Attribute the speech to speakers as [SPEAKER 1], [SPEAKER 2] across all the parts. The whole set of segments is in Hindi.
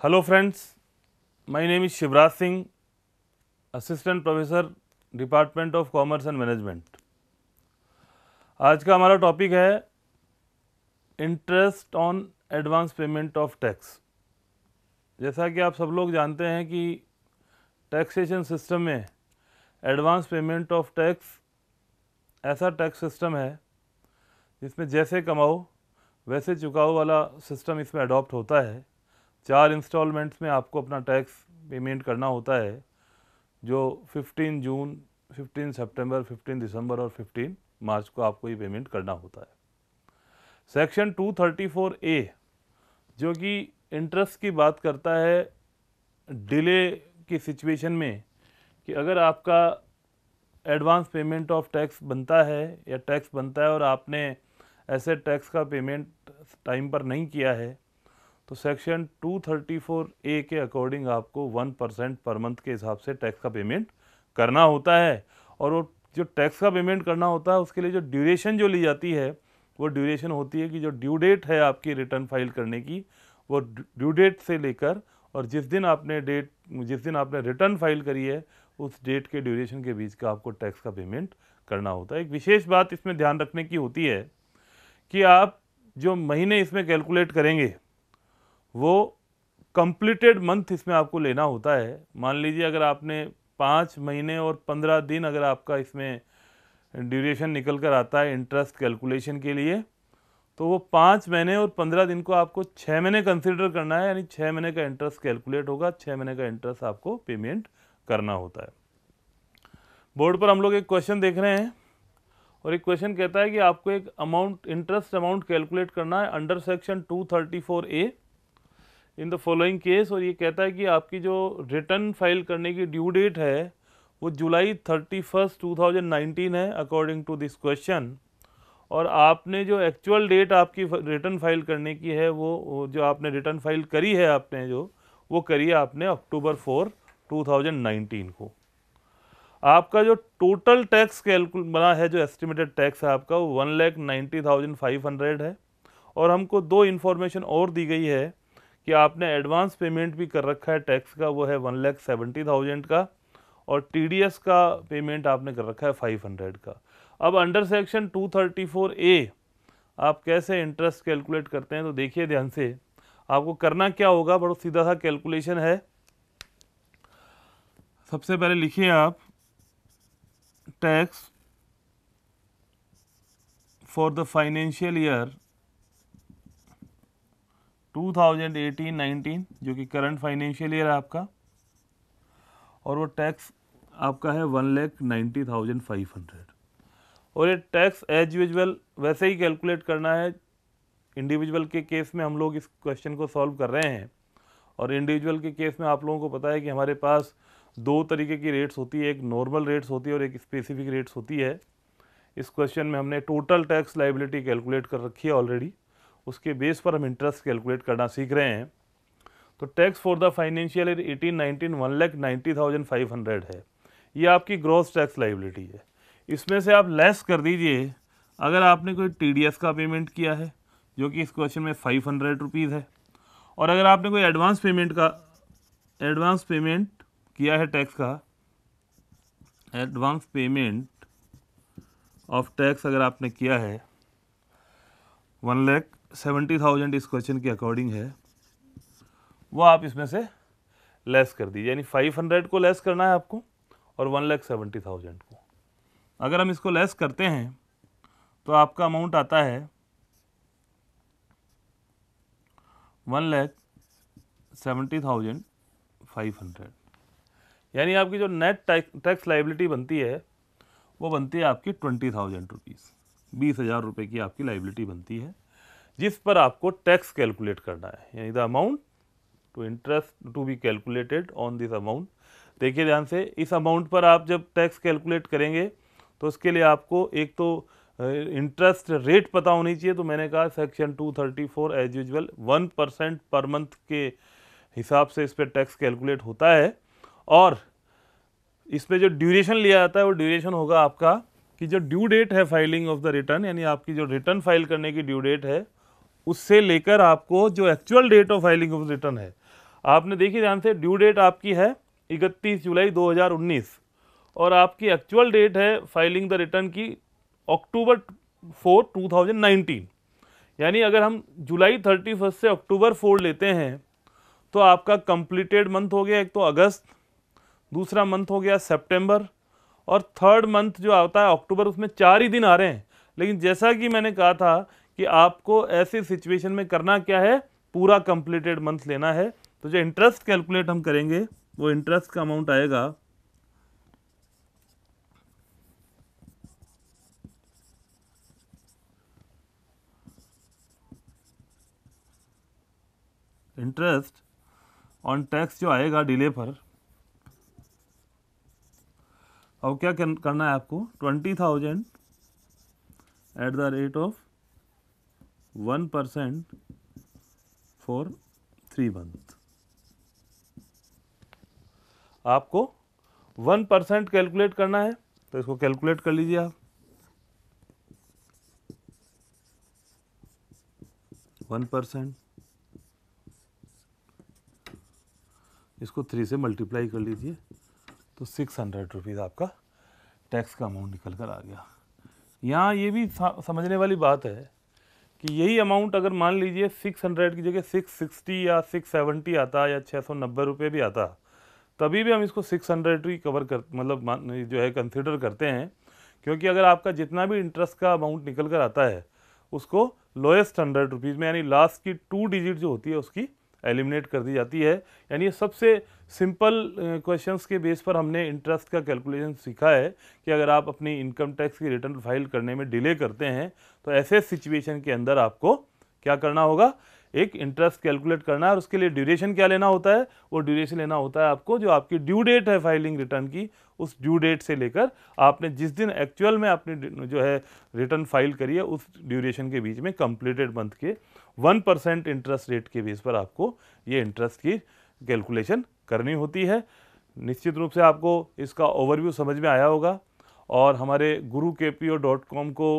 [SPEAKER 1] Hello friends, my name is Shivraj Singh, assistant professor, department of commerce and management. आज का हमारा टॉपिक है interest on advance payment of tax. जैसा कि आप सब लोग जानते हैं कि टैक्सेशन सिस्टम में एडवांस पेमेंट ऑफ टैक्स ऐसा टैक्स सिस्टम है जिसमें जैसे कमाओ वैसे चुकाओ वाला सिस्टम इसमें अडॉप्ट होता है। 4 इंस्टॉलमेंट्स में आपको अपना टैक्स पेमेंट करना होता है, जो 15 जून, 15 सितंबर, 15 दिसंबर और 15 मार्च को आपको ये पेमेंट करना होता है। सेक्शन 234A जो कि इंटरेस्ट की बात करता है डिले की सिचुएशन में, कि अगर आपका एडवांस पेमेंट ऑफ टैक्स बनता है या टैक्स बनता है और आपने ऐसे टैक्स का पेमेंट टाइम पर नहीं किया है, तो सेक्शन 234A के अकॉर्डिंग आपको 1% पर मंथ के हिसाब से टैक्स का पेमेंट करना होता है। और वो जो टैक्स का पेमेंट करना होता है उसके लिए जो ड्यूरेशन जो ली जाती है वो ड्यूरेशन होती है कि जो ड्यू डेट है आपकी रिटर्न फाइल करने की, वो ड्यू डेट से लेकर और जिस दिन आपने रिटर्न फाइल करी है उस डेट के ड्यूरेशन के बीच का आपको टैक्स का पेमेंट करना होता है। एक विशेष बात इसमें ध्यान रखने की होती है कि आप जो महीने इसमें कैलकुलेट करेंगे वो कंप्लीटेड मंथ इसमें आपको लेना होता है। मान लीजिए अगर आपने 5 महीने और 15 दिन अगर आपका इसमें ड्यूरेशन निकल कर आता है इंटरेस्ट कैलकुलेशन के लिए, तो वो 5 महीने और 15 दिन को आपको 6 महीने कंसिडर करना है, यानी 6 महीने का इंटरेस्ट कैलकुलेट होगा, 6 महीने का इंटरेस्ट आपको पेमेंट करना होता है। बोर्ड पर हम लोग एक क्वेश्चन देख रहे हैं और एक क्वेश्चन कहता है कि आपको एक इंटरेस्ट अमाउंट कैलकुलेट करना है under section 234A in the following case. और ये कहता है कि आपकी जो रिटर्न फाइल करने की ड्यू डेट है वो जुलाई 31, 2019 है अकॉर्डिंग टू दिस क्वेश्चन। और आपने जो एक्चुअल डेट आपकी रिटर्न फाइल करने की है वो जो आपने रिटर्न फाइल करी है आपने वो करी है आपने अक्टूबर 4, 2019 को। आपका जो टोटल टैक्स बना है, जो एस्टिमेटेड टैक्स है आपका, वो 1,90,500 है। और हमको 2 इन्फॉर्मेशन और दी गई है कि आपने एडवांस पेमेंट भी कर रखा है टैक्स का, वो है 1,70,000 का, और टीडीएस का पेमेंट आपने कर रखा है 500 का। अब अंडर सेक्शन 234A आप कैसे इंटरेस्ट कैलकुलेट करते हैं, तो देखिए ध्यान से। आपको करना क्या होगा, बड़ा सीधा सा कैलकुलेशन है। सबसे पहले लिखिए आप tax for the financial year 2018-19 जो कि करंट फाइनेंशियल ईयर है आपका, और वो टैक्स आपका है 1,90,500। और ये टैक्स एज यूजुअल वैसे ही कैलकुलेट करना है। इंडिविजुअल के केस में हम लोग इस क्वेश्चन को सॉल्व कर रहे हैं, और इंडिविजुअल के केस में आप लोगों को पता है कि हमारे पास 2 तरीके की रेट्स होती है, एक नॉर्मल रेट्स होती है और एक स्पेसिफिक रेट्स होती है। इस क्वेश्चन में हमने टोटल टैक्स लायबिलिटी कैलकुलेट कर रखी है ऑलरेडी, उसके बेस पर हम इंटरेस्ट कैलकुलेट करना सीख रहे हैं। तो tax for the financial year 18-19 1,90,500 है, ये आपकी ग्रॉस टैक्स लायबिलिटी है। इसमें से आप लेस कर दीजिए अगर आपने कोई टीडीएस का पेमेंट किया है जो कि इस क्वेश्चन में 500 रुपीज़ है, और अगर आपने कोई एडवांस पेमेंट किया है टैक्स का, एडवांस पेमेंट ऑफ टैक्स अगर आपने किया है 1,70,000 इस क्वेश्चन के अकॉर्डिंग है, वो आप इसमें से लेस कर दीजिए, यानी 500 को लेस करना है आपको और 1,70,000 को। अगर हम इसको लेस करते हैं तो आपका अमाउंट आता है 1,70,500, यानी आपकी जो नेट टैक्स लायबिलिटी बनती है वो बनती है आपकी 20,000 रुपीज़, 20,000 रुपये की आपकी लायबिलिटी बनती है, जिस पर आपको टैक्स कैलकुलेट करना है, यानी the amount to interest to be calculated on this amount. देखिए ध्यान से, इस अमाउंट पर आप जब टैक्स कैलकुलेट करेंगे तो उसके लिए आपको एक तो इंटरेस्ट रेट पता होनी चाहिए। तो मैंने कहा section 234 as usual 1% per month के हिसाब से इस पर टैक्स कैलकुलेट होता है। और इसमें जो ड्यूरेशन लिया जाता है वो ड्यूरेशन होगा आपका कि जो ड्यू डेट है फाइलिंग ऑफ द रिटर्न, यानी आपकी जो रिटर्न फाइल करने की ड्यू डेट है, उससे लेकर आपको जो actual date of filing of return है, आपने देखिए ध्यान से, ड्यू डेट आपकी है 31 जुलाई 2019 और आपकी एक्चुअल डेट है फाइलिंग द रिटर्न की अक्टूबर 4, 2019। यानी अगर हम जुलाई 31 से अक्टूबर 4 लेते हैं तो आपका कंप्लीटेड मंथ हो गया एक तो अगस्त, दूसरा मंथ हो गया सितंबर और थर्ड मंथ जो आता है अक्टूबर, उसमें 4 ही दिन आ रहे हैं। लेकिन जैसा कि मैंने कहा था कि आपको ऐसी सिचुएशन में करना क्या है, पूरा कंप्लीटेड मंथ लेना है। तो जो इंटरेस्ट कैलकुलेट हम करेंगे वो इंटरेस्ट का अमाउंट आएगा इंटरेस्ट ऑन टैक्स जो आएगा डिले पर। अब क्या करना है आपको, 20,000 at the rate of 1% for 3 month. आपको 1% कैलकुलेट करना है, तो इसको कैलकुलेट कर लीजिए आप। 1%, इसको 3 से मल्टीप्लाई कर लीजिए तो 600 रुपीज़ आपका टैक्स का अमाउंट निकल कर आ गया। यहाँ ये भी समझने वाली बात है कि यही अमाउंट अगर मान लीजिए 600 की जगह 660 या 670 आता या 690 रुपये भी आता, तभी भी हम इसको 600 ही कवर कर मतलब जो है कंसिडर करते हैं, क्योंकि अगर आपका जितना भी इंटरेस्ट का अमाउंट निकल कर आता है उसको लोएस्ट 100 रुपीज़ में, यानी लास्ट की 2 डिजिट जो होती है उसकी एलिमिनेट कर दी जाती है। यानी ये सबसे सिंपल क्वेश्चंस के बेस पर हमने इंटरेस्ट का कैलकुलेशन सीखा है कि अगर आप अपनी इनकम टैक्स की रिटर्न फाइल करने में डिले करते हैं तो ऐसे सिचुएशन के अंदर आपको क्या करना होगा, एक इंटरेस्ट कैलकुलेट करना है। और उसके लिए ड्यूरेशन क्या लेना होता है, वो ड्यूरेशन लेना होता है आपको जो आपकी ड्यू डेट है फाइलिंग रिटर्न की, उस ड्यू डेट से लेकर आपने जिस दिन एक्चुअल में आपने जो है रिटर्न फाइल करी है उस ड्यूरेशन के बीच में कंप्लीटेड मंथ के 1% इंटरेस्ट रेट के बेस पर आपको ये इंटरेस्ट की कैलकुलेशन करनी होती है। निश्चित रूप से आपको इसका ओवरव्यू समझ में आया होगा और हमारे gurukpo.com को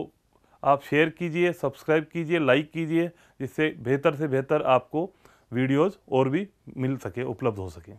[SPEAKER 1] आप शेयर कीजिए, सब्सक्राइब कीजिए, लाइक कीजिए, जिससे बेहतर से बेहतर आपको वीडियोज़ और भी मिल सके, उपलब्ध हो सके।